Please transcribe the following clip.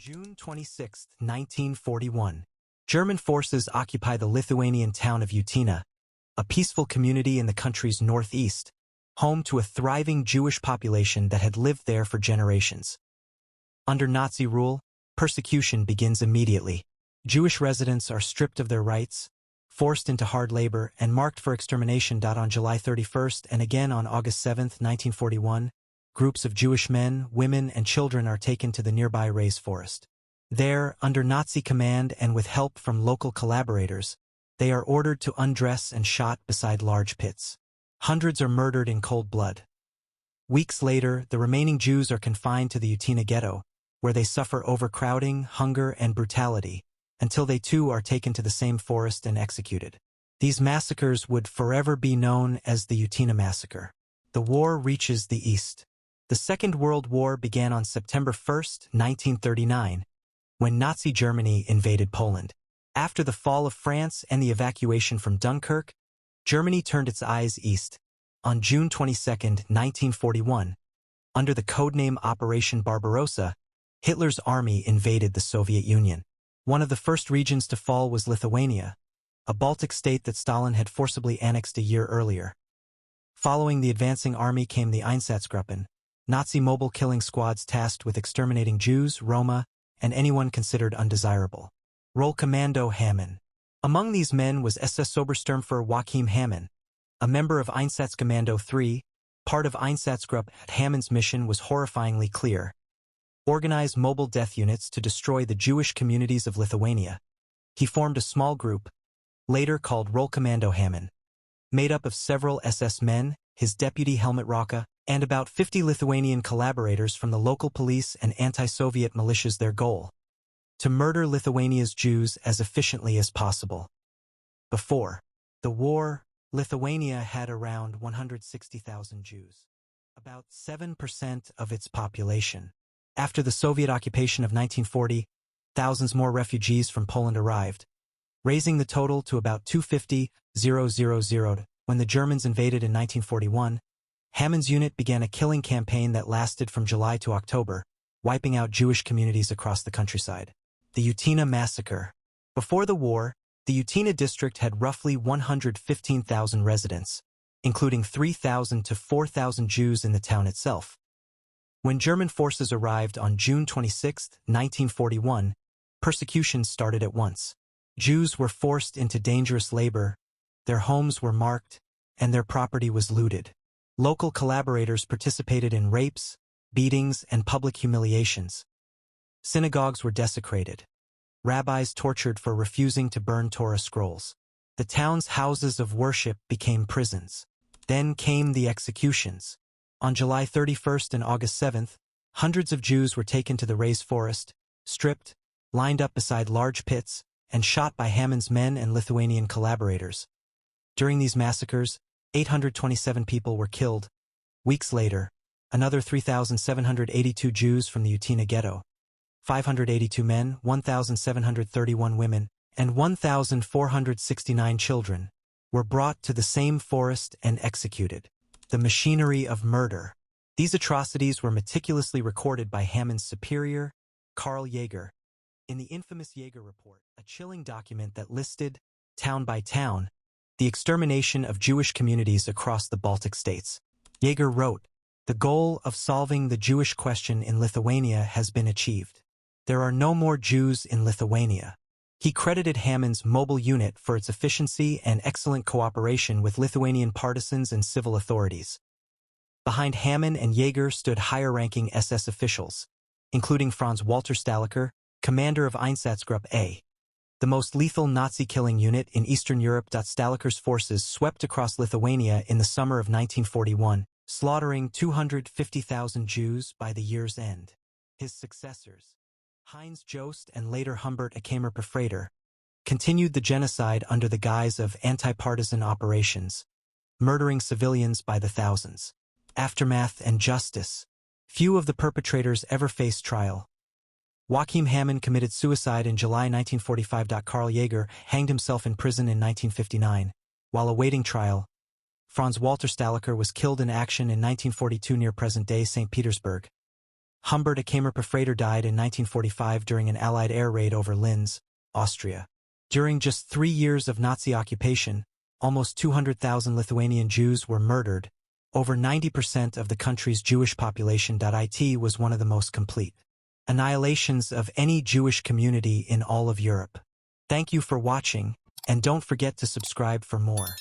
June 26, 1941. German forces occupy the Lithuanian town of Utena, a peaceful community in the country's northeast, home to a thriving Jewish population that had lived there for generations. Under Nazi rule, persecution begins immediately. Jewish residents are stripped of their rights, forced into hard labor, and marked for extermination. On July 31st and again on August 7, 1941, groups of Jewish men, women, and children are taken to the nearby Reyes Forest. There, under Nazi command and with help from local collaborators, they are ordered to undress and shot beside large pits. Hundreds are murdered in cold blood. Weeks later, the remaining Jews are confined to the Utena ghetto, where they suffer overcrowding, hunger, and brutality, until they too are taken to the same forest and executed. These massacres would forever be known as the Utena Massacre. The war reaches the east. The Second World War began on September 1, 1939, when Nazi Germany invaded Poland. After the fall of France and the evacuation from Dunkirk, Germany turned its eyes east. On June 22, 1941, under the codename Operation Barbarossa, Hitler's army invaded the Soviet Union. One of the first regions to fall was Lithuania, a Baltic state that Stalin had forcibly annexed a year earlier. Following the advancing army came the Einsatzgruppen, Nazi mobile killing squads tasked with exterminating Jews, Roma, and anyone considered undesirable. Rollkommando Hamann. Among these men was SS Obersturmführer Joachim Hamann, a member of Einsatzkommando 3, part of Einsatzgruppe. Hamann's mission was horrifyingly clear: organize mobile death units to destroy the Jewish communities of Lithuania. He formed a small group, later called Rollkommando Hamann, made up of several SS men, his deputy Helmut Rauch, and about 50 Lithuanian collaborators from the local police and anti-Soviet militias. Their goal: to murder Lithuania's Jews as efficiently as possible. Before the war, Lithuania had around 160,000 Jews, about 7% of its population. After the Soviet occupation of 1940, thousands more refugees from Poland arrived, raising the total to about 250,000. When the Germans invaded in 1941, Hamann's unit began a killing campaign that lasted from July to October, wiping out Jewish communities across the countryside. The Utena Massacre. Before the war, the Utena district had roughly 115,000 residents, including 3,000 to 4,000 Jews in the town itself. When German forces arrived on June 26, 1941, persecution started at once. Jews were forced into dangerous labor, their homes were marked, and their property was looted. Local collaborators participated in rapes, beatings, and public humiliations. Synagogues were desecrated. Rabbis tortured for refusing to burn Torah scrolls. The town's houses of worship became prisons. Then came the executions. On July 31st and August 7th, hundreds of Jews were taken to the Reyes Forest, stripped, lined up beside large pits, and shot by Hamann's men and Lithuanian collaborators. During these massacres, 827 people were killed. Weeks later, another 3,782 Jews from the Utena ghetto, 582 men, 1,731 women, and 1,469 children, were brought to the same forest and executed. The machinery of murder. These atrocities were meticulously recorded by Hamann's superior, Karl Jaeger, in the infamous Jaeger Report, a chilling document that listed, town by town, the extermination of Jewish communities across the Baltic states. Jaeger wrote, "The goal of solving the Jewish question in Lithuania has been achieved. There are no more Jews in Lithuania." He credited Hamann's mobile unit for its efficiency and excellent cooperation with Lithuanian partisans and civil authorities. Behind Hamann and Jaeger stood higher-ranking SS officials, including Franz Walter Stahlecker, commander of Einsatzgruppe A, the most lethal Nazi killing unit in Eastern Europe. Stahlecker's forces swept across Lithuania in the summer of 1941, slaughtering 250,000 Jews by the year's end. His successors, Heinz Jost and later Humbert Akamer Pfreiter, continued the genocide under the guise of anti-partisan operations, murdering civilians by the thousands. Aftermath and justice. Few of the perpetrators ever faced trial. Joachim Hamann committed suicide in July 1945. Karl Jaeger hanged himself in prison in 1959. While awaiting trial, Franz Walter Stahlecker was killed in action in 1942 near present-day St. Petersburg. Humbert, a Kammerpfreiter, died in 1945 during an Allied air raid over Linz, Austria. During just 3 years of Nazi occupation, almost 200,000 Lithuanian Jews were murdered. Over 90% of the country's Jewish population. It was one of the most complete annihilations of any Jewish community in all of Europe. Thank you for watching, and don't forget to subscribe for more.